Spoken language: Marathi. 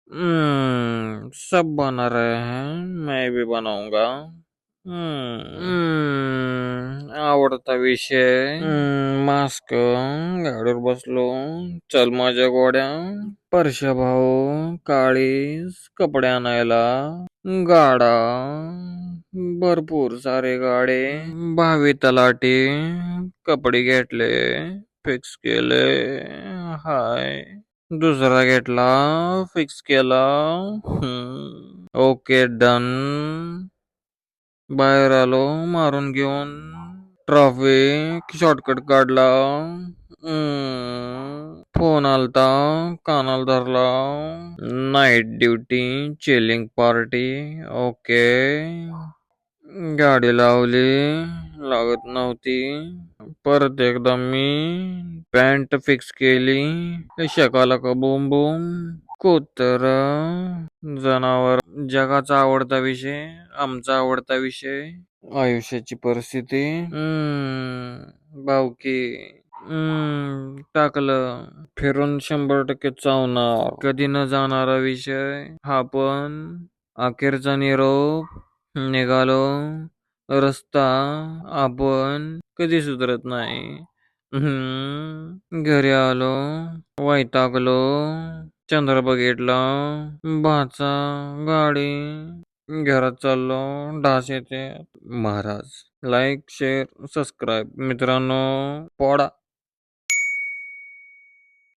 सब बना रहे हैं, मैं भी बनाऊंगा। आवडता विषय मास्क, गाडीवर बसलो, चल माझ्या गोड्या, परश्या भाऊ, काळीस, कपडे आणायला, गाडा, भरपूर सारे गाडे, भावी तलाठी, कपडे घेतले, फिक्स केले, हाय, दुसरा घेतला, फिक्स केला, ओके डन, बाहेर आलो मारून घेऊन, ट्रॅफिक शॉर्टकट काढला, फोन आलता, कानाला धरला, night duty, chilling party, okay, गाडी लावली, लागत नव्हती, परत एकदा मी पॅन्ट फिक्स केली, शकाला का बूम बूम, कुत्रा, जनावर, जगाचा आवडता विषय, आमचा आवडता विषय, आयुष्याची परिस्थिती, भावकी, टाकलं, फिरून 100% चावणार, कधी न जाणारा विषय, हा पण, अखेरचा निरोप, निघालो, रस्ता, आपण कधी सुधरत नाही, घरी आलो, वैतागलो, चंद्र बघितला, भाचा, गाडी, घरात चाललो, डास येते, महाराज. लाईक, शेअर, सबस्क्राईब, मित्रांनो, पोडा.